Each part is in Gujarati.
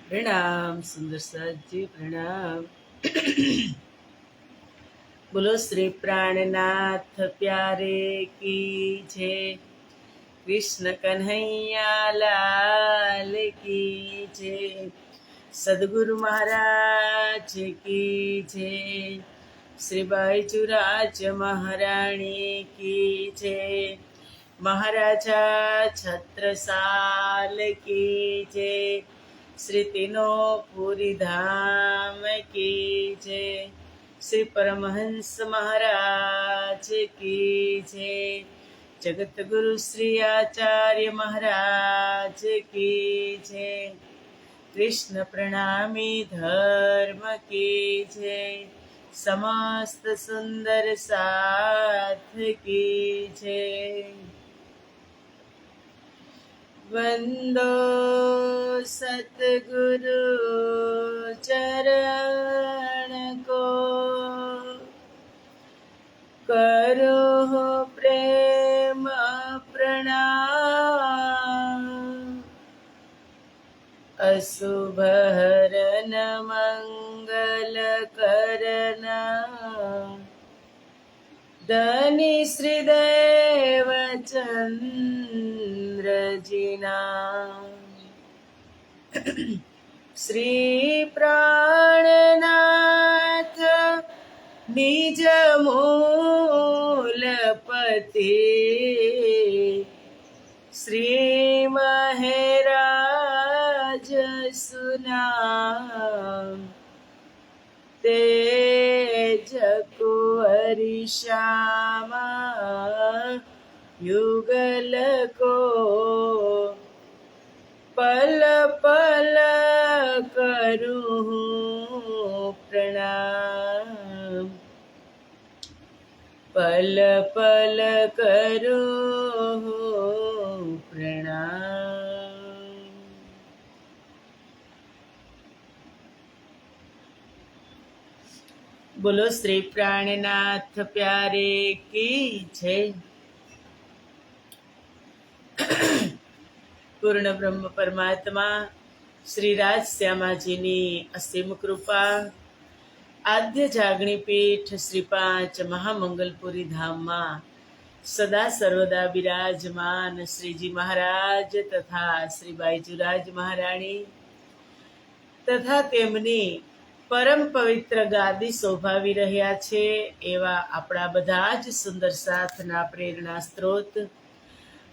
प्रणाम सुंदर साथ जी प्रणाम। बोलो श्री प्राणनाथ प्यारे की जय। कृष्ण कन्हैया लाल की जय। सदगुरु महाराज की जय। श्री बाईचुराज महारानी की जय। महाराजा छत्रसाल की जय। श्री तीनों पूरी धाम की जय। श्री परमहंस महाराज की जय। जगत गुरु श्री आचार्य महाराज की जय। कृष्ण प्रणामी धर्म की जय। समस्त सुंदर साथ की जय। वंदो सतगुरु चरण को, करो प्रेम प्रणाम। अशुभ हरन मंगल करना, धनी श्रीदेव चंद्र जीना। श्री प्राणनाथ निज मूलपति, श्री महराज सुनाम। तेज कुंवरी श्यामा युगल को, पल पल करूं प्रणाम। पल पल करूं प्रणाम। बोलो श्री प्राणनाथ प्यारे की जय। પૂર્ણ બ્રહ્મ પરમાત્મા શ્રી રાજ શ્યામાજીની અસીમ કૃપા, આદ્ય જાગણી પીઠ શ્રી પાંચ મહામંગલપુરી ધામમાં સદા સર્વદા બિરાજમાન શ્રીજી મહારાજ તથા શ્રી બાઈજુરાજ મહારાણી તથા તેમની પરમ પવિત્ર ગાદી શોભાવી રહ્યા છે એવા આપણા બધા જ સુંદર સાથના પ્રેરણા સ્ત્રોત,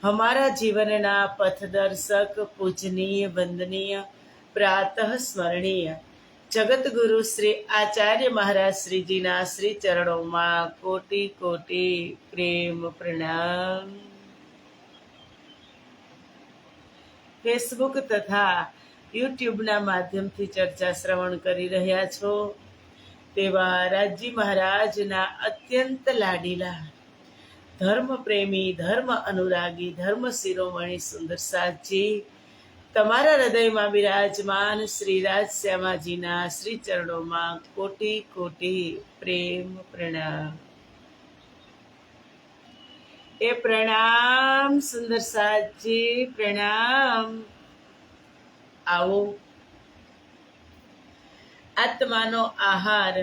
हमारा जीवनना पथदर्शक पूजनीय वंदनीय प्रातः स्मरणीय जगत गुरु श्री आचार्य महाराज श्री जीना श्री चरणों में कोटि कोटि प्रेम प्रणाम। फेसबुक तथा यूट्यूब ना माध्यम थी चर्चा श्रवण करी रह्या छो तेवा राजी महाराज ना अत्यंत लाडीला धर्म प्रेमी धर्म अनुरागी धर्म शिरोमणि सुंदर साथजी तमारा हृदय में विराजमान श्री राज श्यामाजीना श्री चरणों में कोटि कोटि प्रेम प्रणाम। ए प्रणाम सुंदर साथजी प्रणाम। आओ आत्मानो आहार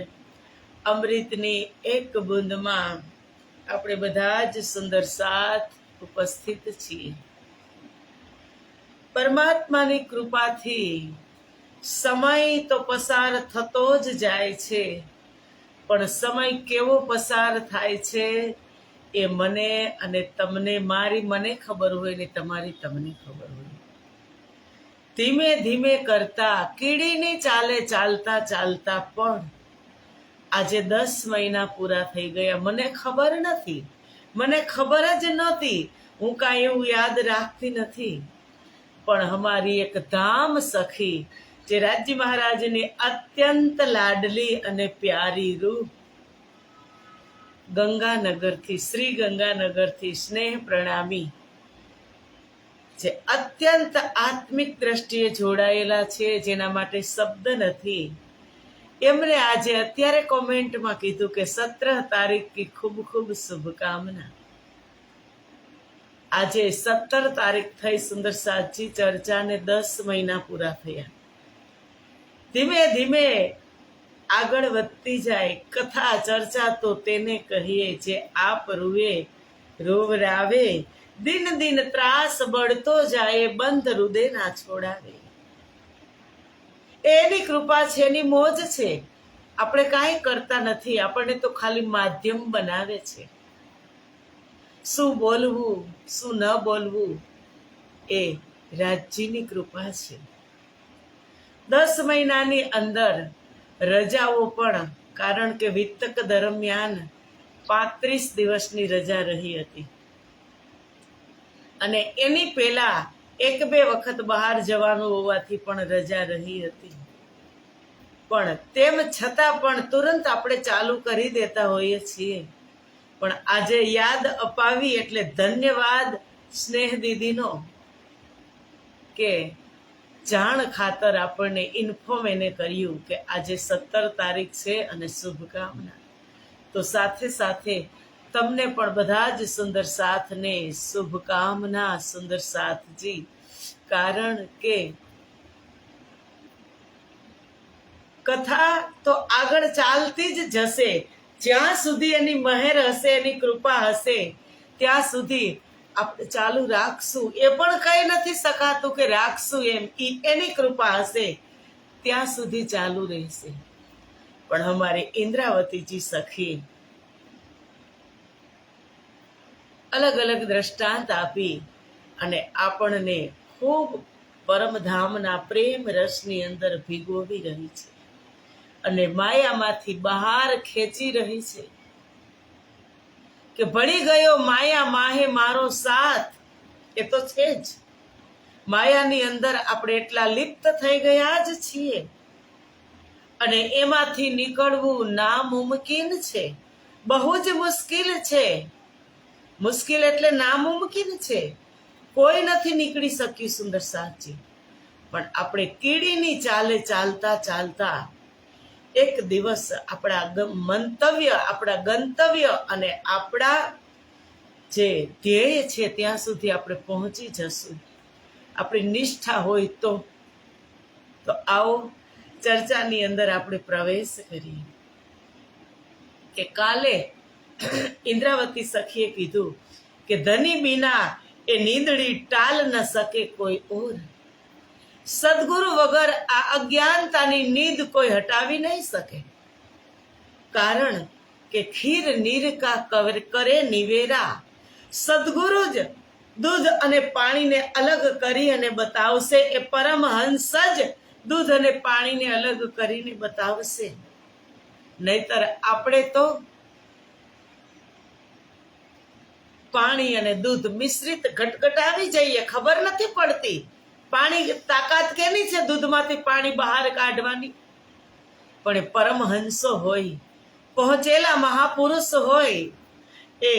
अमृतनी एक बूंद में આપણે બધા જ સુંદર સાથ ઉપસ્થિત છીએ। પરમાત્માની કૃપાથી સમય તો પસાર થતો જ જાય છે, પણ સમય કેવો પસાર થાય છે એ મને અને તમને, મારી મને ખબર હોય ને તમારી તમને ખબર હોય। ધીમે ધીમે કરતા કીડીની ચાલે ચાલતા ચાલતા પણ આજે 10 મહિના પૂરા થઈ ગયા। મને ખબર નથી, મને ખબર જ નહોતી, હું કાંઈ એવું યાદ રાખતી નથી, પણ અમારી એક ધામ સખી જે રાજજી મહારાજની અત્યંત લાડલી અને પ્યારી રૂહ ગંગાનગરથી, શ્રી ગંગાનગરથી સ્નેહ પ્રણામી જે અત્યંત આત્મિક દ્રષ્ટિએ જોડાયેલા છે, જેના માટે શબ્દ નથી, એમણે આજે અત્યારે કોમેન્ટમાં કીધું કે 17 તારીખ की खूब खूब शुभकामना। આજે 17 તારીખ થઈ સુંદર સાચી ચર્ચાને 10 મહિના પૂરા થયા। ધીમે ધીમે આગળ વધતી જાય કથા ચર્ચા તો તેને કહીએ, જે આપ રૂએ રોવરાવે, દિન દિન ત્રાસ બળતો જાય, બંધ હૃદય ના છોડાવે. એની કૃપા છે, એની મોજ છે. આપણે કાંઈ કરતા નથી, આપણને તો ખાલી માધ્યમ બનાવે છે. શું બોલવું શું ન બોલવું એ રાજજીની કૃપા છે. 10 મહિનાની અંદર રજાઓ પણ, કારણ કે વિતક દરમિયાન 35 દિવસની રજા રહી હતી અને એની પહેલા 1-2 વખત બહાર જવાનું હોવાથી પણ રજા રહી હતી. પણ તેમ છતાં પણ તુરંત આપણે ચાલુ કરી દેતા હોઈએ છીએ. પણ આજે યાદ અપાવી એટલે ધન્યવાદ સ્નેહ દીદીનો, કે જાણ ખાતર આપણને ઇન્ફોર્મ એને કર્યું કે આજે 17 તારીખ છે અને શુભકામના. તો સાથે સાથે તમને પણ બધા જ સુંદર સાથને શુભકામના. સુંદર સાથજી, કારણ કે કથા તો આગળ ચાલતી જ જશે. જ્યાં સુધી એની મહેર હશે, એની કૃપા હશે, ત્યાં સુધી આપણે ચાલુ રાખશું. એ પણ કહી નથી શકાતું કે રાખશું એમ, એની કૃપા હશે ત્યાં સુધી ચાલુ રહેશે. પણ અમારી ઇન્દ્રાવતીજી સખી અલગ અલગ દ્રષ્ટાંત આપી અને આપણને ખૂબ પરમધામના પ્રેમ રસની અંદર ભીગોવી રહી છે અને માયામાંથી બહાર ખેંચી રહી છે. કે ભળી ગયો માયા માહે મારો સાથ, એ તો છે જ. માયાની અંદર આપણે એટલા લિપ્ત થઈ ગયા જ છીએ અને એમાંથી નીકળવું નામુમકિન છે. બહુ જ મુશ્કેલ છે. મુશ્કેલ એટલે નામુમકિન છે. કોઈ નથી નીકળી શક્યું સુંદર સાચી. પણ આપણે કીડીની ચાલે ચાલતા ચાલતા એક દિવસ આપણા મંતવ્ય, આપણા ગંતવ્ય અને આપણા જે ધ્યેય છે ત્યાં સુધી આપણે પહોંચી જશું, આપણી નિષ્ઠા હોય તો. આવો ચર્ચાની અંદર આપણે પ્રવેશ કરીએ. કે કાલે ઇન્દ્રાવતી સખીએ કીધું કે ધની બીના એ નીંદડી ટાલ ન શકે કોઈ ઓર. સદગુરુ વગર આ અજ્ઞાનતાની નીંદ કોઈ હટાવી નહીં શકે. કારણ કે ખીર નીર કા કરે નિવેરા. સદગુરુ જ દૂધ અને પાણીને અલગ કરી અને બતાવશે. એ પરમહંસ જ દૂધ અને પાણીને અલગ કરીને બતાવશે. નહીતર આપણે તો પાણી અને દૂધ મિશ્રિત ઘટઘટાવી જઈએ, ખબર નથી પડતી. પાણી તાકાત કેની છે દૂધમાંથી પાણી બહાર કાઢવાની? પણ એ પરમહંસો હોય, પહોંચેલા મહાપુરુષ હોય, એ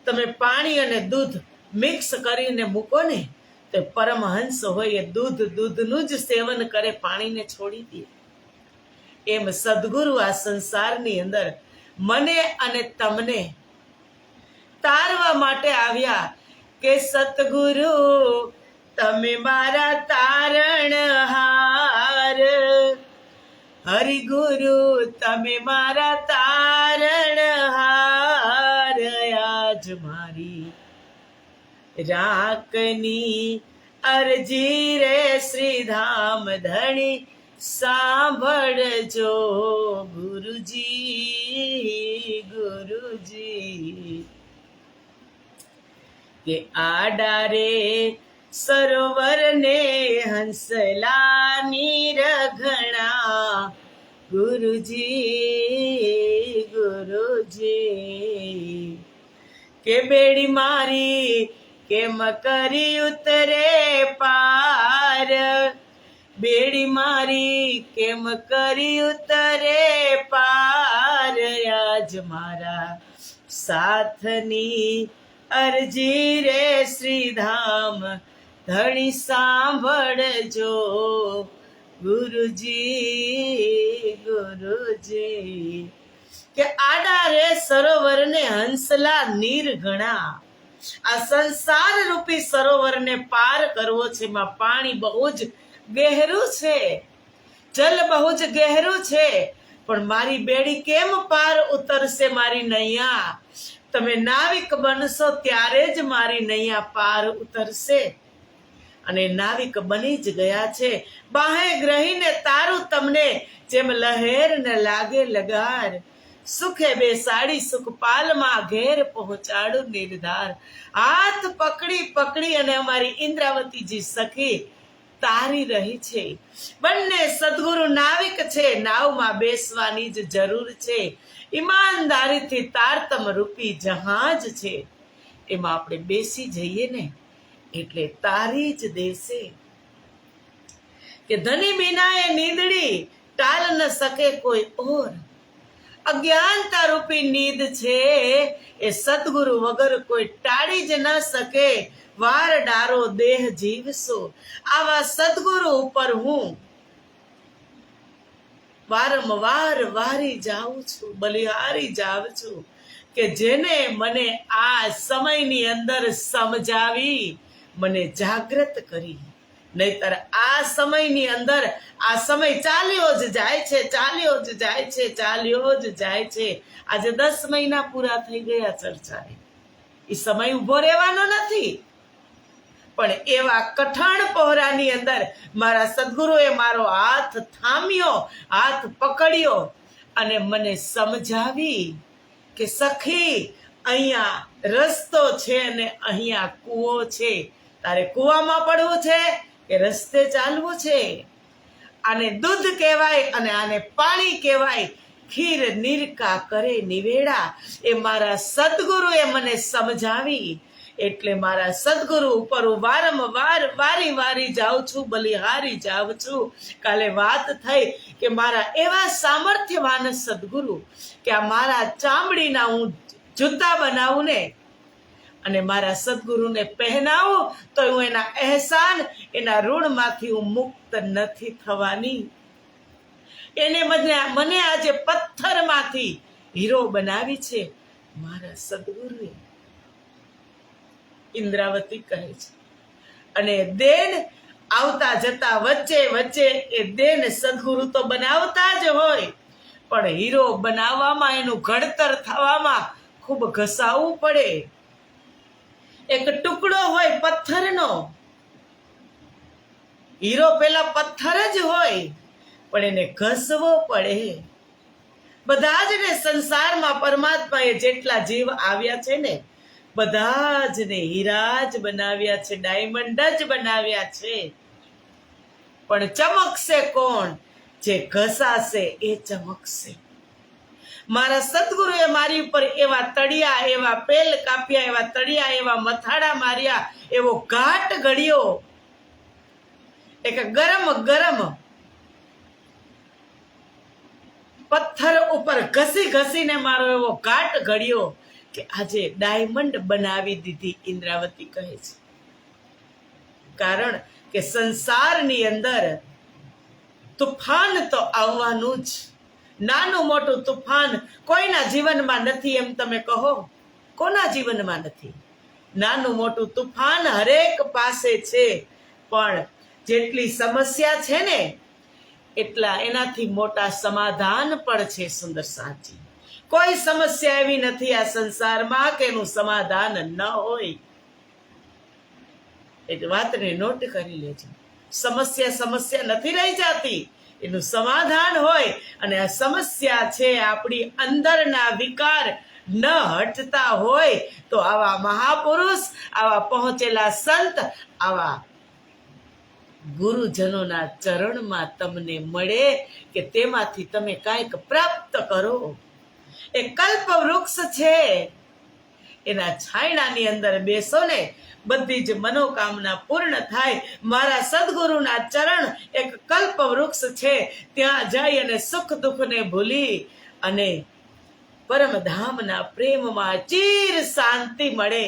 તમે પાણી અને દૂધ મિક્સ કરીને મૂકો ને, તો પરમહંસ હોય એ દૂધનું જ સેવન કરે, પાણીને છોડી દે. એમ સદગુરુ આ સંસારની અંદર મને અને તમને તારવા માટે આવ્યા. કે સતગુરુ તમે મારા તારણહાર, હરિગુરુ તમે મારા તારણહાર. આજ મારી રાખની અરજી રે શ્રીધામ ધણી સાંભળજો ગુરુજી, ગુરુજી. કે આડારે સરોવરને હંસલાની રઘણા, ગુરુજી, ગુરુજી. કે બેડી મારી કેમ કરી ઉતરે પાર, બેડી મારી કેમ કરી ઉતરે પાર. આજ મારા સાથની અરજી રે શ્રીધામ ધણી સાંભળજો ગુરુજી, ગુરુજી. કે આડા રે સરોવરને હંસલા નીર ઘણા. આ સંસાર રૂપી સરોવરને પાર કરવો છે. એમાં પાણી બહુ જ ગહેરું છે. જલ બહુ જ ગહેરું છે, પણ મારી બેડી કેમ પાર ઉતરશે મારી નૈયા? તમે નાવિક બનશો ત્યારે જ મારી નૈયા પાર ઉતરશે. અને નાવિક બની જ ગયા છે. બાહે ગ્રહીને તારું તમને, જેમ લહેર ને લાગે લગાર. સુખે બેસાડી સુખપાલમાં ઘેર પહોંચાડું નિર્ધાર. હાથ પકડી પકડી અને અમારી ઇન્દ્રાવતીજી સખી તારી રહી છે. બંને સદગુરુ નાવિક છે, નાવમાં બેસવાની જ જરૂર છે. ઈમાનદારીથી તારતમ રૂપી જહાજ છે, એમાં આપણે બેસી જઈએ ને એટલે તારી જ દેશે. કે ધની બિનાએ નીંદડી ટાલ ન શકે કોઈ ઓર. અજ્ઞાનતા રૂપી નીંદ છે, એ સદગુરુ વગર કોઈ ટાળી જ ન શકે. વાર ડારો દેહ જીવશો, આવા સદગુરુ ઉપર હું વારંવાર વારી જાઉં છું, બલિહારી જાઉં છું. કે જેને મને આ સમયની અંદર સમજાવી, મને જાગૃત કરી. નહીતર આ સમયની અંદર આ સમય ચાલ્યો જ જાય છે, ચાલ્યો જ જાય છે, ચાલ્યો જ જાય છે. આજે 10 મહિના પૂરા થઈ ગયા ચર્ચાએ. એ સમય ઉભો રહેવાનો નથી. પણ એવા કઠણ પહોરાની અંદર મારા સદગુરુએ મારો હાથ થામ્યો, હાથ પકડ્યો અને મને સમજાવી કે સખી, અહીંયા રસ્તો છે અને અહીંયા કૂવો છે. તારે કૂવામાં પડવું છે કે રસ્તે ચાલવું છે? આને દૂધ કહેવાય અને આને પાણી કહેવાય. ખીર નિરકા કરે નિવેડા, એ મારા સદગુરુએ મને સમજાવી. એટલે મારા સદગુરુ ઉપર હું વારંવાર વારી જાઉં છું, બલિહારી જાઉં છું. કાલે વાત થઈ કે મારા એવા સામર્થ્યવાન સદગુરુ કે આ મારા ચામડીના હું જૂતા બનાવું ને અને મારા સદગુરુને પહેનાવું તો હું એના અહેસાન, એના ઋણમાંથી હું મુક્ત નથી થવાની. એને મને આજે પથ્થરમાંથી હીરો બનાવી છે મારા સદગુરુએ. ઇન્દ્રાવતી કહે છે. અને દેન આવતા જતા વચ્ચે વચ્ચે એ દેન સદગુરુ તો બનાવતા જ હોય, પણ હીરો બનાવવામાં, એનું ઘડતર થવામાં ખૂબ ઘસાવવું પડે. એક ટુકડો હોય પથ્થરનો, હીરો પેલા પથ્થર જ હોય, પણ એને ઘસવો પડે. બધા જ ને સંસારમાં પરમાત્માએ જેટલા જીવ આવ્યા છે ને, બધા જ ને હીરા જ બનાવ્યા છે, ડાયમંડ જ બનાવ્યા છે. પણ ચમકશે કોણ? જે ઘસાશે એ ચમકશે. મારા સદગુરુએ મારી ઉપર એવા તળિયા, એવા પેલ કાપ્યા, એવા તળિયા, એવા મથાડા માર્યા, એવો ઘાટ ઘડ્યો. એક ગરમ ગરમ પથ્થર ઉપર ઘસી ઘસીને મારો એવો ઘાટ ઘડ્યો કે આજે ડાયમંડ બનાવી દીધી. ઇન્દ્રાવતી કહે છે. કારણ કે સંસારની અંદર તુફાન તો આવવાનું જ. નાનું મોટું તુફાન કોઈના જીવનમાં નથી એમ તમે કહો? કોના જીવનમાં નથી? નાનું મોટું તુફાન હરેક પાસે છે, પણ જેટલી સમસ્યા છે ને એટલા એનાથી મોટા સમાધાન પણ છે. સુંદર સાચી કોઈ સમસ્યા એવી નથી આ સંસારમાં કે એનું સમાધાન ન હોય. એ વાતને નોટ કરી લેજો. સમસ્યા નથી રહી જતી, એનું સમાધાન હોય. અને આ સમસ્યા છે આપણી અંદરના વિકાર ન હટતા હોય તો આવા મહાપુરુષ, આવા પહોંચેલા સંત, આવા ગુરુજનોના ચરણમાં તમને મળે કે તેમાંથી તમે કાંઈક પ્રાપ્ત કરો. એ કલ્પ વૃક્ષ છે, એના છાયડાની અંદર બેસો ને બધી જ મનોકામના પૂર્ણ થાય. મારા સદગુરુના ચરણ એક કલ્પ વૃક્ષ છે, ત્યાં જઈ અને સુખ દુઃખને ભૂલી અને પરમધામના પ્રેમમાં ચીર શાંતિ મળે.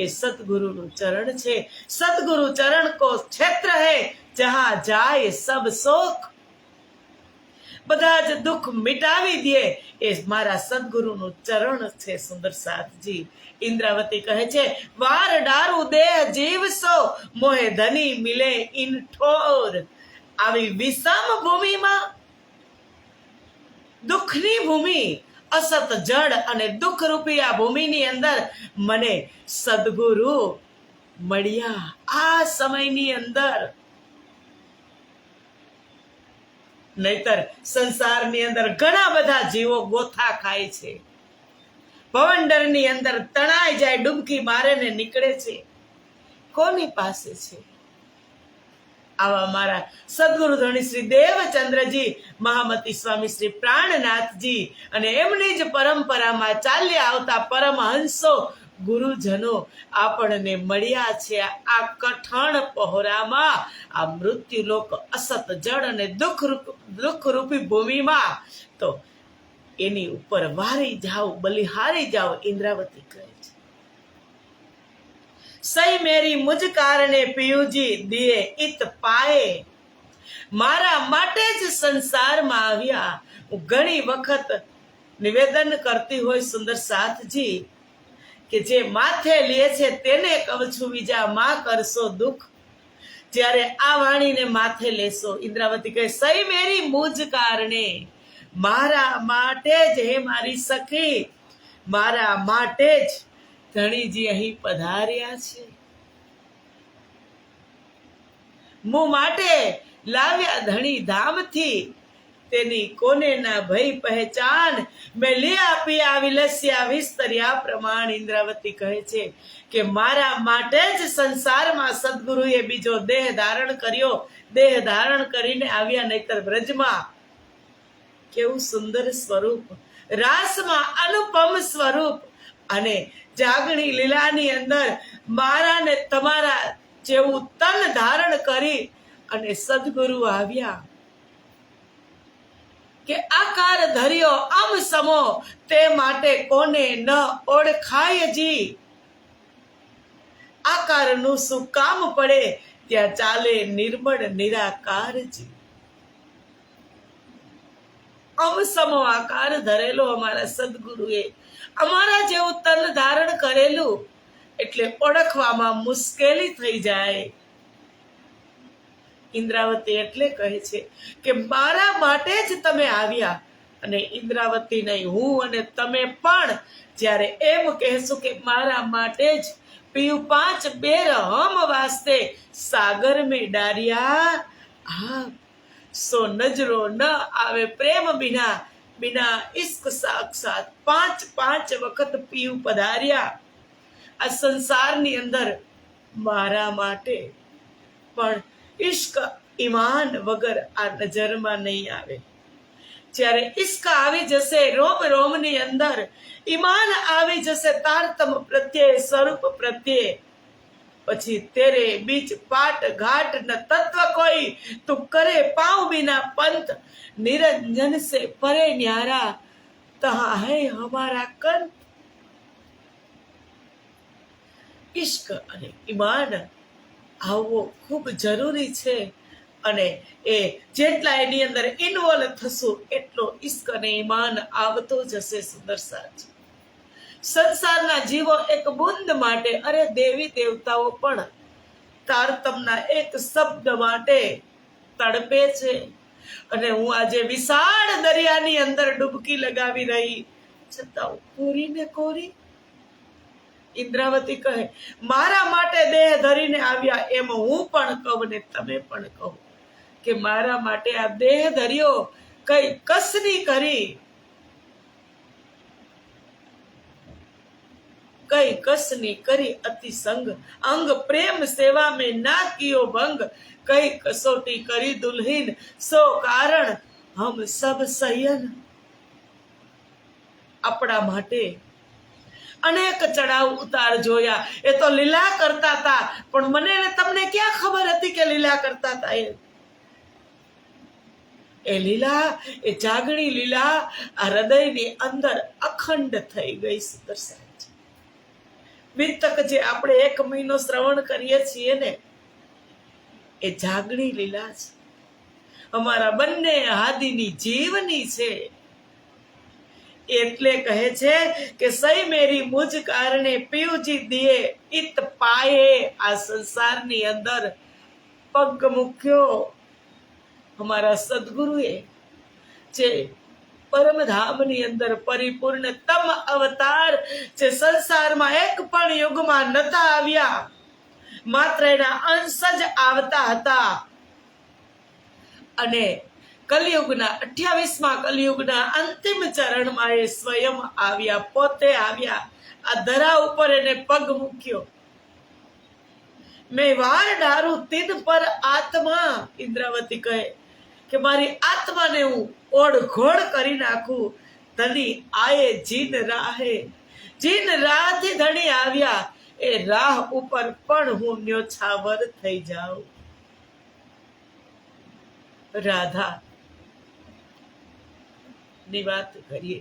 એ સદગુરુનું ચરણ છે. સદગુરુ ચરણ કો ક્ષેત્ર હૈ, જહાં જાય સબ શોક. બધા જ દુઃખ મિટાવી દે એ મારા સદગુરુનું ચરણ છે. સુંદર સાથજી ઇન્દ્રાવતી કહે છે, વાર ડારું દેહ જીવસો, મોહે ધની મિલે ઇન ઠોર. આવી વિષમ ભૂમિમાં, દુઃખની ભૂમિ, અસત જડ અને દુઃખરૂપી આ ભૂમિની અંદર મને સદગુરુ મળ્યા આ સમયની અંદર. નહીતર સંસારની અંદર ઘણા બધા જીવો ગોથા ખાય છે, ભવંડરની અંદર તણાઈ જાય, ડૂબકી મારે ને નીકળે છે. કોની પાસે છે? આવા મારા સદગુરુ ધણી શ્રી દેવચંદ્રજી, મહામતી સ્વામી શ્રી પ્રાણનાથજી અને એમની જ પરંપરામાં ચાલ્યા આવતા પરમહંસો ગુરુજનો આપણને મળ્યા છે. આ કઠણ પહોરામાં, આ મૃત્યુલોક, અસત જડ અને દુઃખરૂપી ભૂમિમાં તો એની ઉપર વારી જાઓ, બલિહારી જાઓ, ઇન્દ્રાવતી કહે છે. સઈ મેરી મુજ કારણે પિયુજી દિએ ઇત પાએ, મારા માટે જ સંસારમાં આવ્યા. હું ઘણી વખત નિવેદન કરતી હોય સુંદર સાથજી કે જે માથે લે છે તેને કહું છું, બીજા માં કરશો દુઃખ. જ્યારે આ વાણીને માથે લેશો, ઇન્દ્રાવતી કહે સઈ મેરી મુજ કારણે, મારા માટે જ, હે મારી સખી, મારા માટે જ ધણીજી અહીં પધાર્યા છે. મું માટે લાવ્યા ધણી ધામથી, તેની કોને ના ભય પહેચાન, મેં લિયા પિયા વિલસ્યા વિસ્તર્યા પ્રમાણ. ઇન્દ્રાવતી કહે છે કે મારા માટે જ સંસારમાં સદગુરુએ બીજો દેહ ધારણ કર્યો, દેહ ધારણ કરીને આવ્યા. નહીતર બ્રજમાં કેવું સુંદર સ્વરૂપ, રાસમાં અનુપમ સ્વરૂપ, અને જાગણી લીલાની અંદર મારા ને તમારા જેવું તન ધારણ કરી અને સદગુરુ આવ્યા. કે આકાર ધર્યો અમ સમો, તે માટે કોને ન ઓળખાય જી. આકારનું શું કામ પડે, ત્યાં ચાલે નિર્મળ નિરાકારજી. અમ સમો આકાર ધરેલો અમારા સદગુરુએ, અમારા જેવું તન ધારણ કરેલું, એટલે ઓળખવામાં મુશ્કેલી થઈ જાય. ઇન્દ્રાવતી એટલે કહે છે કે મારા માટે જ તમે આવ્યા. અને ઇન્દ્રાવતી નહીં, હું અને તમે પણ જ્યારે એમ કહેશું કે મારા માટે જ પીયું 5 બેર હમ વાસ્તે સાગર મેં ડારિયા, હા સો નજરો ન આવે પ્રેમ બિના, બિના ઇશ્ક સાક્ષાત 5 વખત પીયું પધાર્યા આ સંસારની અંદર મારા માટે. પણ ઇશ્ક ઈમાન વગર આ નજરમાં નહીં આવે. જ્યારે ઇશ્ક આવી જશે રોમ રોમની અંદર, ઈમાન આવી જશે તારતમ પ્રત્યે, સ્વરૂપ પ્રત્યે, પછી તેરે બીચ પાટ ઘાટ ન તત્વ કોઈ, તું કરે પાઉ બિના પંથ, નિરંજન સે પરે ન્યારા, તહા હૈ હમારા કંત. ઇશ્ક અને ઈમાન આવવો ખૂબ જરૂરી છે. અને એ જેટલા એની અંદર ઇન્વોલ્વ થશું એટલો ઇશ્ક અને ઈમાન આવતો જશે. સુંદર સાચી સંસારના જીવો એક બુંદ માટે, અરે દેવી દેવતાઓ પણ તારતમના એક શબ્દ માટે તડપે છે. અને હું આજે વિશાળ દરિયાની અંદર ડૂબકી લગાવી રહી છતાં કોરી ને કોરી. ઇન્દ્રાવતી કહે મારા માટે દેહ ધરીને આવ્યા, એમ હું પણ કહું ને તમે પણ કહો કે મારા માટે આ દેહ ધર્યો, કઈ કસની કરી, કઈ કસની કરી અતિ સંગ, અંગ પ્રેમ સેવા में ના કિયો ભંગ, કઈ કસોટી કરી દુલ્હીન, સો કારણ હમ સબ સહયન. આપણા માટે અનેક ચડાવ ઉતાર જોયા. એ તો લીલા કરતા હતા, પણ મને ને તમને ક્યાં ખબર હતી કે લીલા કરતા હતા. એ લીલા, એ જાગણી લીલા આ હૃદયની અંદર અખંડ થઈ ગઈ. સુંદર સાહેબ વિતક જે આપણે 1 મહિનો શ્રવણ કરીએ છીએ ને, એ જાગણી લીલા છે, અમારા બંને આદિની જીવની છે. એટલે કહે છે કે સઈ મેરી મુજ કારણે પિયુજી દિએ ઇત પાયે. આ સંસારની અંદર પગ મૂક્યો અમારા સદગુરુએ જે પરમધામની અંદર પરિપૂર્ણતમ અવતાર જે સંસારમાં એક પણ યુગમાં નતા આવ્યા, માત્ર એના અંશ જ આવતા હતા, અને કલિયુગના 28મા કલિયુગના અંતિમ ચરણમાં એ સ્વયં આવ્યા, પોતે આવ્યા, આ ધરા ઉપર એને પગ મૂક્યો. મેં વાર ડારું તિન પર આત્મા, ઇન્દ્રાવતી કહે કે મારી આત્માને હું ઓળઘોળ કરી નાખું. ધણી આયે જીન રાહે, જીન રાહથી ધણી આવ્યા, એ રાહ ઉપર પણ હું ન્યોછાવર થઈ જાઉં. રાધા ની વાત કરીએ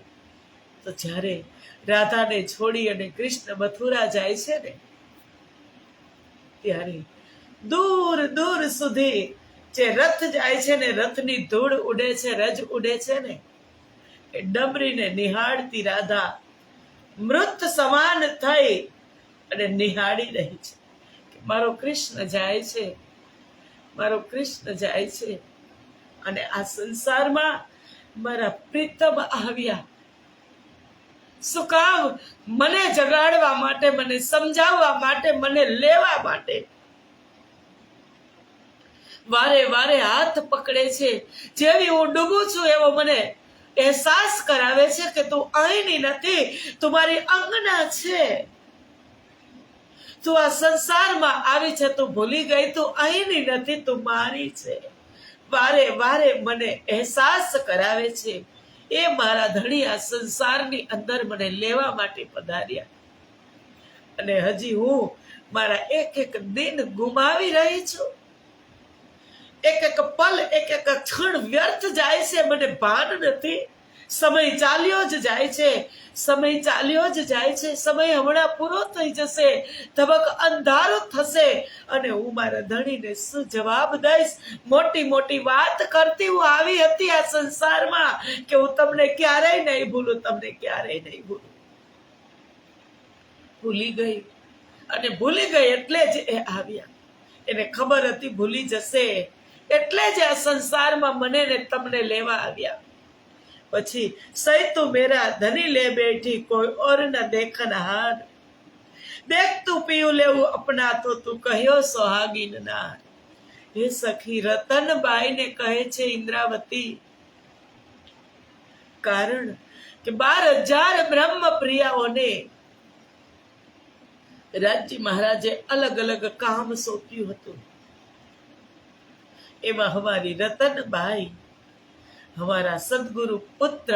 તો જ્યારે રાધાને છોડી અને કૃષ્ણ મથુરા જાય છે ને, ત્યારે દૂર દૂર સુધી જે રથ જાય છે ને, રથની ધૂળ ઉડે છે, રજ ઉડે છે ને, એ ડમરીને નિહાળતી રાધા મૃત સમાન થઈ અને નિહાળી રહી છે કે મારો કૃષ્ણ જાય છે, મારો કૃષ્ણ જાય છે. અને આ સંસારમાં મારા પ્રીતમ આવ્યા. શું કામ? મને જગાડવા માટે, મને સમજાવવા માટે, મને લેવા માટે. વારે વારે હાથ પકડે છે. જેવી હું ડૂબું છું એવો મને અહેસાસ કરાવે છે કે તું અહીંની નથી, તું મારી અંગના છે. તું આ સંસારમાં આવી છે, તું ભૂલી ગઈ, તું અહીંની નથી, તું મારી છે. વારે વારે મને અહેસાસ કરાવે છે. એ મારા ધણી આ સંસારની અંદર મને લેવા માટે પધાર્યા. અને હજી હું મારા એક એક દિન ગુમાવી રહી છું. એક એક પલ, એક એક ક્ષણ વ્યર્થ જાય છે, મને ભાન નથી. સમય ચાલ્યો જ જાય છે, સમય ચાલ્યો જ જાય છે. સમય હમણાં પૂરો થઈ જશે, ધબક અંધારો થશે, અને હું મારા ધણીને શું જવાબ દઈશ? મોટી મોટી વાત કરતી હું આવી હતી આ સંસારમાં કે હું તમને ક્યારેય નહીં ભૂલું, તમને ક્યારેય નહીં ભૂલું. ભૂલી ગઈ, અને ભૂલી ગઈ એટલે જ એ આવ્યા. એને ખબર હતી ભૂલી જશે, એટલે જ આ સંસારમાં મને ને તમને લેવા આવ્યા. પછી સહી તું મેરા ધની લે બેઠી, કોઈ ઓર ન દેખન હાર, દેખ તું પીયું લેવું અપના તો તું કહ્યો સોહાગીન નાર. હે સખી, રતનબાઈ ને કહે છે ઇન્દ્રાવતી, કારણ કે 12,000 બ્રહ્મ પ્રિયાઓને રાજ્ય મહારાજે અલગ અલગ કામ સોંપ્યું હતું. એમાં હમારી રતનબાઈ, हमारा सदगुरु पुत्र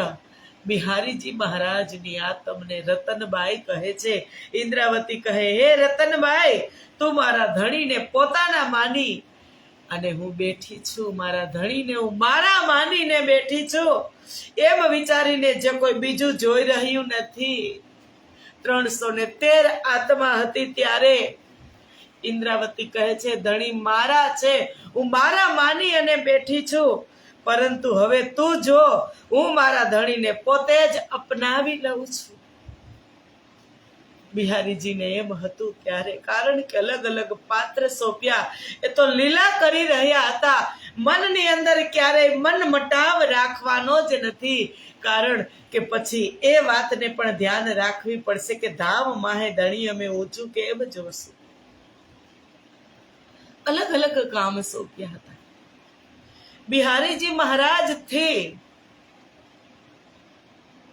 बिहारीजी महाराज ની આ તમને રતનબાઈ કહે છે. ઇન્દ્રાવતી કહે, હે રતનબાઈ, તું મારા ધણીને પોતાના માની અને હું બેઠી છું, મારા ધણીને હું મારા માનીને બેઠી છું, એમ વિચારીને જે કોઈ બીજું જોઈ રહ્યું નથી. 313 આત્મા હતી ત્યારે ઇન્દ્રાવતી કહે છે ધણી મારા છે, હું મારા માની અને બેઠી છું, પરંતુ હવે તું જો, હું મારા ધણીને પોતે જ અપનાવી લઉં છું. બિહારીજીને એમ હતું ત્યારે, કારણ કે અલગ અલગ પાત્ર સોંપ્યા, એ તો લીલા કરી રહ્યા હતા. મનની અંદર ક્યારેય મન મટાવ રાખવાનો જ નથી, કારણ કે પછી એ વાતને પણ ધ્યાન રાખવી પડશે કે ધામ માહે ધણી અમે ઓછું કેમ જોશું. અલગ અલગ કામ સોંપ્યા હતા. बिहारी जी महाराज थे.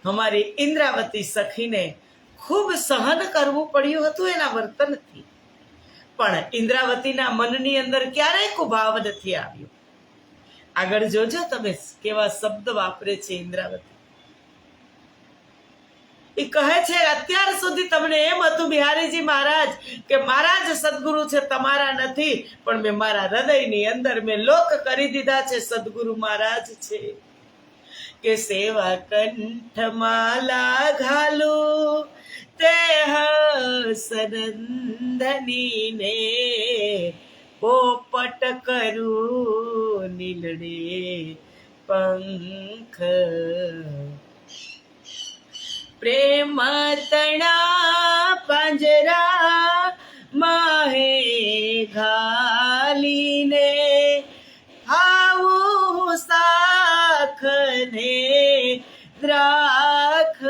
हमारी इंद्रावती सखी ने खूब सहन करવું પડ્યું હતું એના વર્તનથી, પણ ઇન્દ્રાવતીના મનની અંદર ક્યારેય કુભાવ નથી આવ્યો. આગળ જોજો તમે કેવા શબ્દ વાપરે છે ઇન્દ્રાવતી. એ કહે છે અત્યાર સુધી તમને એમ હતું બિહારીજી મહારાજ કે મારા જ સદગુરુ છે, તમારા નથી, પણ મેં મારા હૃદયની અંદર મેં લોક કરી દીધા છે, સદગુરુ મહારાજ છે. કે સેવા કંઠમાલા ઘાલું તે સનંદની ને પોપટ કરું નીલડે પંખ, પ્રેમ તણા પાંજરા માહે ઘાલીને આવું ને દ્રાખ,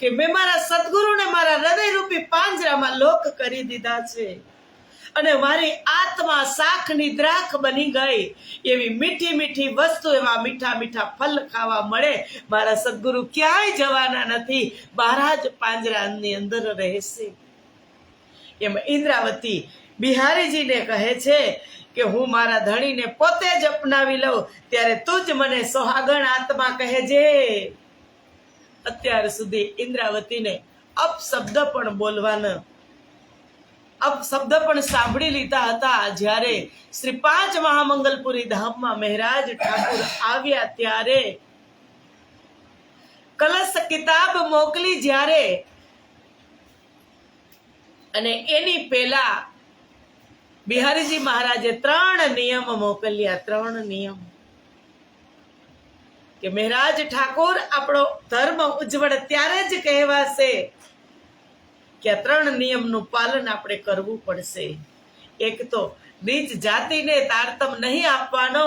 કે મેં મારા સદગુરુને મારા હૃદયરૂપી પાંજરામાં લોક કરી દીધા છે અને મારી આત્મા શાખની દ્રાખ બની ગઈ. એવી મીઠી મીઠી વસ્તુ, એવા મીઠા મીઠા ફલ ખાવા મળે. મારા સદગુરુ ક્યાંય જવાના નથી, મારા જ પાંજરાની અંદર રહેશે. એમ ઇન્દ્રાવતી બિહારીજીને કહે છે કે હું મારા ધણીને પોતે જ અપનાવી લઉં, ત્યારે તું જ મને સોહાગણ આત્મા કહેજે. અત્યાર સુધી ઇન્દ્રાવતીને અપશબ્દ પણ બોલવાના, અપશબ્દ પણ સાંભળી લીધા હતા. જ્યારે શ્રી 5 મહામંગલપુરી ધામમાં મહેરાજ ઠાકુર આવ્યા ત્યારે કલશ કિતાબ મોકલી જ્યારે, અને એની પહેલા બિહારીજી મહારાજે 3 નિયમ મોકલ્યા. 3 નિયમ કે મહેરાજ ઠાકોર આપણો ધર્મ ઉજ્જવળ ત્યારે જ કહેવાશે કે આ 3 નિયમનું પાલન આપણે કરવું પડશે. એક તો નીચ જાતિને તારતમ નહીં આપવાનો,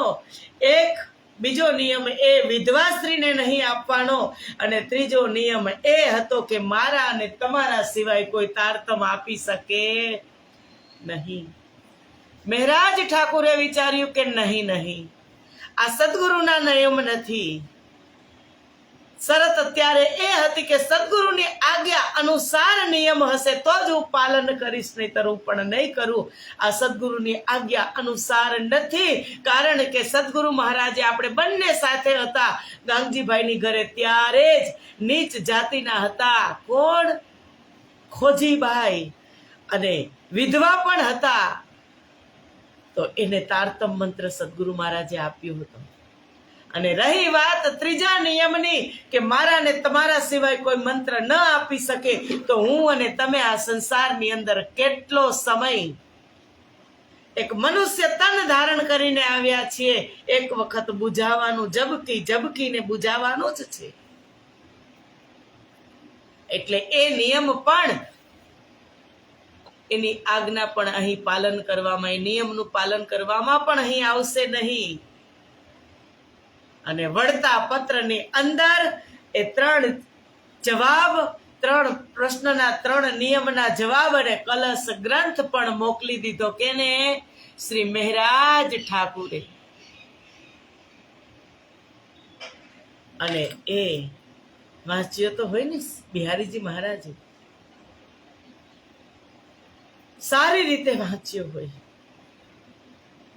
એક બીજો નિયમ એ વિધવા સ્ત્રીને નહીં આપવાનો, અને ત્રીજો નિયમ એ હતો કે મારા અને તમારા સિવાય કોઈ તારતમ આપી શકે નહીં. મહેરાજ ઠાકુરે વિચાર્યું કે નહીં, આ સદગુરુના નિયમ નથી. શરત અત્યારે એ હતી કે સદગુરુની આજ્ઞા અનુસાર નિયમ હશે તો જ હું પાલન કરીશ, નહીંતર હું પણ નહીં કરું. આ સદગુરુની આજ્ઞા અનુસાર નથી, કારણ કે સદગુરુ મહારાજે આપણે બંને સાથે હતા ગાંગજીભાઈની ઘરે, ત્યારે જ નીચ જાતિના હતા. કોણ? ખોજીભાઈ, અને વિધવા પણ હતા. તો એને તારતમ મંત્ર સદગુરુ મહારાજે આપ્યો હતો. અને રહી વાત ત્રીજા નિયમની કે મારા ને તમારા સિવાય કોઈ મંત્ર ન આપી શકે, તો હું અને તમે આ સંસારની અંદર કેટલો સમય એક મનુષ્ય તન ધારણ કરીને આવ્યા છીએ, એક વખત બુઝાવવાનું, ઝબકીને બુઝાવવાનું જ છે. એટલે એ નિયમ પણ, એની આજ્ઞા પણ અહીં પાલન કરવામાં, એ નિયમનું પાલન કરવામાં પણ અહીં આવશે નહીં. અને વળતા પત્રની અંદર એ 3 જવાબ, 3 પ્રશ્નના 3 નિયમના જવાબ અને કલશ ગ્રંથ પણ મોકલી દીધો. કેને? શ્રી મહેરાજ ઠાકુરે. અને એ વાંચ્યો તો હોય ને બિહારીજી મહારાજે, સારી રીતે વાંચ્યો હોય.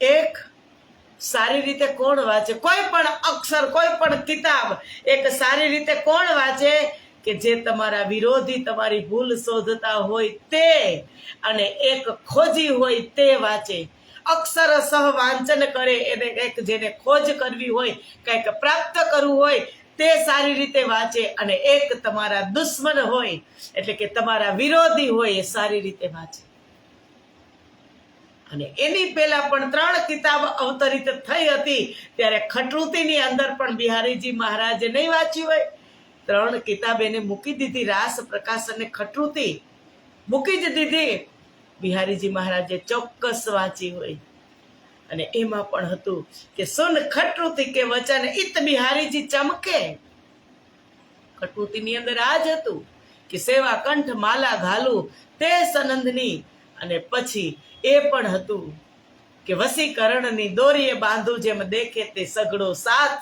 એક સારી રીતે કોણ વાંચે? કોઈ પણ અક્ષર, કોઈ પણ કિતાબ એક સારી રીતે કોણ વાંચે? કે જે તમારા વિરોધી તમારી ભૂલ શોધતા હોય તે, અને એક ખોજી હોય તે વાંચે. અક્ષરસહ વાંચન કરે, એને કંઈક જેને ખોજ કરવી હોય, કંઈક પ્રાપ્ત કરવું હોય તે સારી રીતે વાંચે. અને એક તમારા દુશ્મન હોય, એટલે કે તમારા વિરોધી હોય, એ સારી રીતે વાંચે. અને એની પહેલા પણ 3 કિતાબ અવતરિત થઈ હતી, ત્યારે ખટૃતિની અંદર પણ બિહારીજી મહારાજે નહીં વાંચ્યું હોય. 3 કિતાબ એને મૂકી દીધી, રાસ પ્રકાશ અને ખટૃતિ મૂકી જ દીધી. બિહારીજી મહારાજે ચોક્કસ વાંચી હોય. અને એમાં પણ હતું કે સુન ખટૃતિ કે વચન ઇત બિહારીજી ચમકે. ખટૃતિની અંદર આ જ હતું કે સેવા કંઠ માલા ઘાલું તે સનંદની. અને પછી એ પણ હતું કે વસીકરણની દોરીએ બાંધું જેમ દેખે તે સગડો સાથ.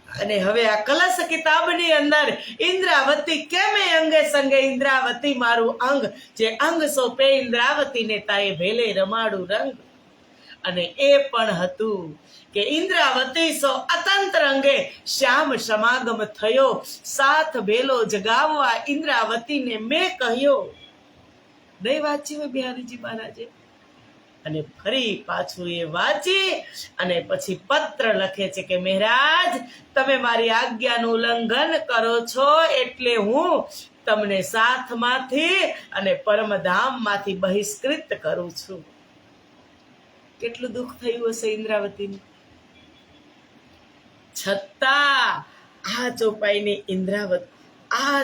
અને હવે આ કલશ કિતાબની અંદર ઇન્દ્રાવતી કેમે અંગે સંગે ઇન્દ્રાવતી મારું અંગ, જે અંગ સોંપે ઇન્દ્રાવતીને તાએ ભેલે રમાડું રંગ. અને એ પણ હતું કે ઇન્દ્રાવતી સો અતંત્ર અંગે શ્યામ સમાગમ થયો, સાથ ભેલો જગાવવા ઇન્દ્રાવતીને મેં કહ્યો. નહીં વાંચી હોય બિહારીજી મહારાજે? અને ફરી પાછું એ વાંચી અને પછી પત્ર લખે છે કે મહારાજ, તમે મારી આજ્ઞાનું ઉલ્લંઘન કરો છો, એટલે હું તમને સાથમાંથી અને પરમધામમાંથી બહિષ્કૃત કરું છું. કેટલું દુઃખ થયું હશે ઇન્દ્રાવતીને. છતાં આ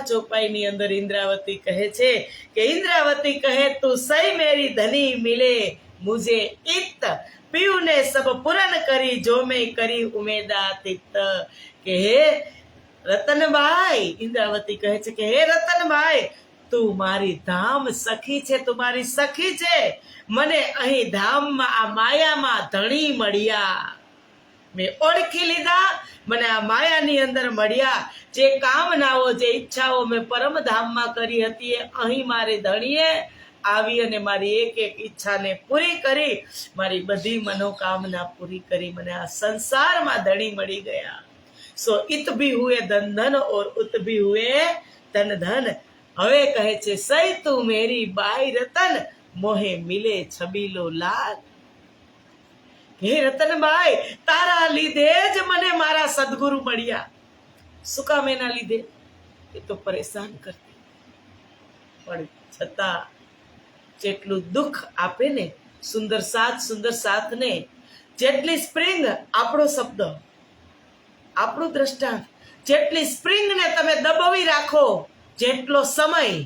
ચોપાઈની અંદર ઇન્દ્રાવતી કહે છે કે ઇન્દ્રાવતી કહે તું સહી મેરી ધની મિલે, મુझे इत पीऊ ने सब पूरन करी जो मैं करी उमेदातीत કે હે રતનભાઈ, ઇન્દ્રાવતી કહે છે કે હે રતનભાઈ, તું મારી ધામ સખી છે, તું મારી સખી છે. મને અહીં ધામમાં આ માયામાં ધણી મળ્યા, મેં ઓળખી લીધા, મને આ માયાની અંદર મળ્યા. જે કામનાઓ, જે ઈચ્છાઓ મેં પરમધામમાં કરી હતી એ અહીં મારી ધણીએ આવી અને મારી એક એક ઈચ્છાને પૂરી કરી, મારી બધી મનોકામના પૂરી કરી. મને આ સંસારમાં ધણી મળી ગયા. સો ઇત ભી હુએ ધન ધન ઓર ઉત ભી હુએ ધન ધન. હવે કહે છે સઈ તું મેરી બાઈ રતન, મોહે મિલે છબીલો લાલ. હે રતનભાઈ, તારા લીધે જ મને મારા સદગુરુ મળ્યા. શું કામ એના લીધે? એ તો પરેશાન કરતી, પણ છતાં જેટલું દુઃખ આપે ને, સુંદર સાથને, જેટલી સ્પ્રિંગ, આપણો શબ્દ, આપણું દ્રષ્ટાંત, જેટલી સ્પ્રિંગને તમે દબાવી રાખો, જેટલો સમય,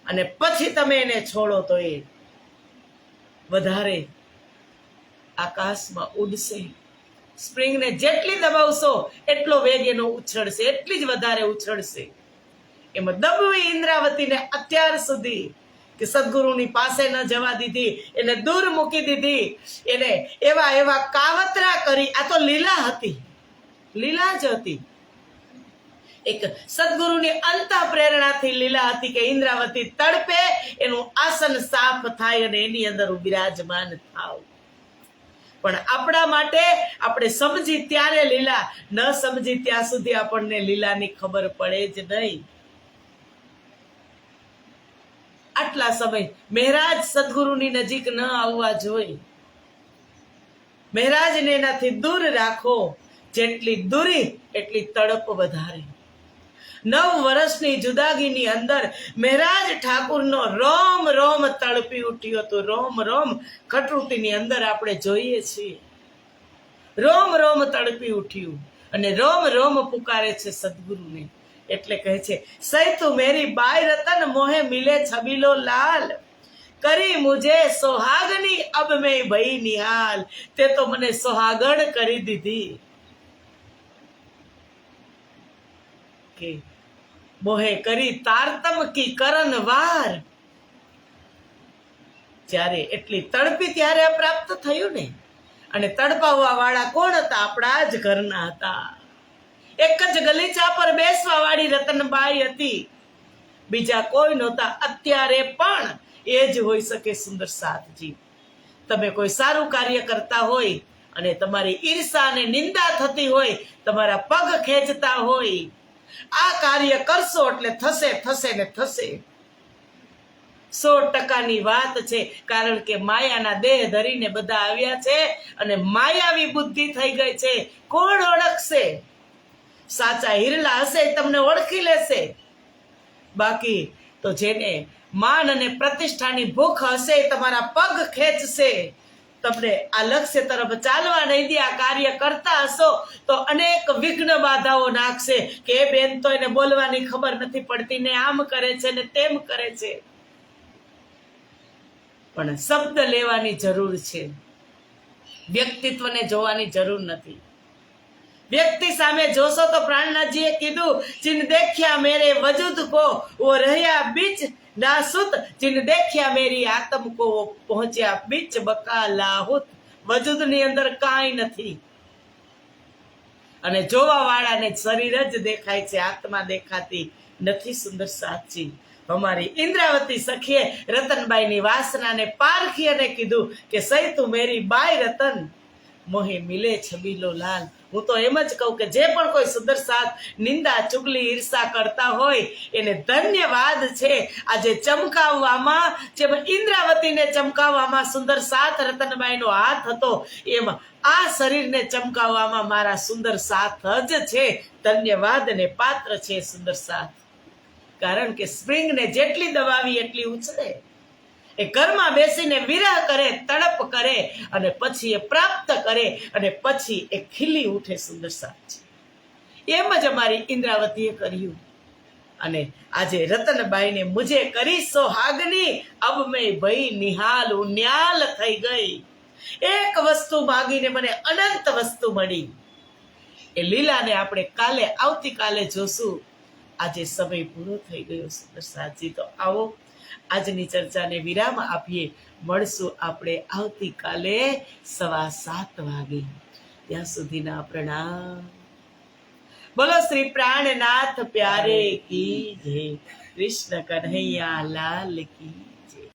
અને પછી તમે એને છોડો તો એ વધારે આકાશમાં ઉડશે. સ્પ્રિંગને જેટલી દબાવશો એટલો વેગ એનો ઉછળશે, એટલી જ વધારે ઉછળશે. એમાં દબવી ઇન્દ્રાવતીને અત્યાર સુધી કે સદગુરુની પાસે ન જવા દીધી, એને દૂર મૂકી દીધી, એને એવા કાવતરા કરી. આ તો લીલા હતી, લીલા જ હતી. એક સદગુરુની અંતઃ પ્રેરણાથી લીલા હતી કે ઇન્દ્રાવતી તડપે, એનું આસન સાફ થાય અને એની અંદર હું બિરાજમાન થાવ. પણ આપણા માટે આપણે સમજી ત્યારે લીલા, ન સમજી ત્યાં સુધી આપણને લીલાની ખબર પડે જ નહીં. આટલા સમય મહેરાજ સદગુરુની નજીક ન આવવા જોઈએ. મહેરાજને એનાથી દૂર રાખો. જેટલી દૂરી એટલી તડપ વધારે. 9 વર્ષની જુદાગીની અંદર મહેરાજ ઠાકુરનો રોમ રોમ તડપી ઉઠ્યો હતો. રોમ રોમ ખટરૂટીની અંદર આપણે જોઈએ છીએ. રોમ રોમ તડપી ઉઠ્યું અને રોમ રોમ પુકારે છે સદગુરુને. એટલે કહે છે સઈ તું મેરી બાઈ રતન, મોહે મિલે છબીલો લાલ. કરી મુજે સોહાગની અબ મેં ભઈ નિહાલ. તે તો મને સોહાગણ કરી દીધી. કે મોહે કરી તારતમ કી કરન વાર. જ્યારે એટલી તડપી ત્યારે પ્રાપ્ત થયું ને. અને તડપાવવા વાળા કોણ હતા? આપણા જ ઘરના હતા. એક જ ગલીચા પર બેસવા વાળી રતનબાઈ હતી, બીજા કોઈ નહોતા. અત્યારે પણ એ જ હોઈ શકે. સુંદર સાથજી, તમે કોઈ સારું કાર્ય કરતા હોય અને તમારી ઈર્ષા અને નિંદા થતી હોય, તમારા પગ ખેંચતા હોય, આ કાર્ય કરશો એટલે થશે થશે ને થશે. 100% વાત છે. કારણ કે માયાના દેહ ધરીને બધા આવ્યા છે અને માયાવી બુદ્ધિ થઈ ગઈ છે. કોણ ઓળખશે? સાચા હિરલા હશે તમને ઓળખી લેશે. બાકી તો જેને માન અને પ્રતિષ્ઠાની ભૂખ હશે તમારા પગ ખેંચશે, તમને આ લક્ષ્ય તરફ ચાલવા નહીં દે. આ કાર્ય કરતા હશો તો અનેક વિઘ્ન બાધાઓ નાખશે કે એ બેન તો એને બોલવાની ખબર નથી પડતી ને આમ કરે છે ને તેમ કરે છે. પણ શબ્દ લેવાની જરૂર છે, વ્યક્તિત્વને જોવાની જરૂર નથી. વ્યક્તિ સામે જોશો તો પ્રાણનાથજીએ કીધું जिन देखा मेरे वजूद को वो રહ્યા बीच नासुत, जिन देखा मेरी आत्म को वो पहुंच्या बीच बका लाहुत. વજૂદની અંદર કાંઈ નથી અને જોવા વાળાને શરીર જ દેખાય છે, આત્મા દેખાતી નથી. સુંદર સાચી અમારી ઇન્દ્રાવતી સખીએ રતનબાઈની વાસનાને પારખી અને કીધું કે સઈ તું મેરી બાઈ રતન, મોહે મિલે છબીલો લાલ. હું તો એમ જ કહું કે જે પણ કોઈ સુંદર સાથ નિંદા ચુગલી ઈર્ષા કરતા હોય એને ધન્યવાદ છે. આજે ચમકાવવામાં, જેમ ઇન્દ્રાવતીને ચમકાવવામાં સુંદર સાથ રતનબાઈનો હાથ હતો, એમ આ શરીરને ચમકાવવામાં મારા સુંદર સાથ જ છે. ધન્યવાદને પાત્ર છે સુંદર સાથ. કારણ કે સ્પ્રિંગને જેટલી દબાવી એટલી ઉછળે. એ ઘરમાં બેસીને વિરહ કરે, તડપ કરે અને પછી એ પ્રાપ્ત કરે અને પછી એ ખીલી ઉઠે. સુંદર સાથ છે. એમ જ અમારી ઇન્દ્રાવતીએ કર્યું. અને આજે રતનબાઈને મુજે કરી સોહાગની, અબ મેં ભઈ નિહાલ, ઉન્યાલ થઈ ગઈ. એક વસ્તુ માગીને મને અનંત વસ્તુ મળી. એ લીલાને આપણે આવતીકાલે જોશું. આજે સમય પૂરો થઈ ગયો. સુંદરસાજી, તો આવો આજની ચર્ચાને વિરામ આપીએ. મળશું આપણે આવતીકાલે 7:15 વાગે. ત્યાં સુધીના પ્રણામ. બોલો શ્રી પ્રાણનાથ પ્યારે કી જય. કૃષ્ણ કન્હૈયા લાલ કી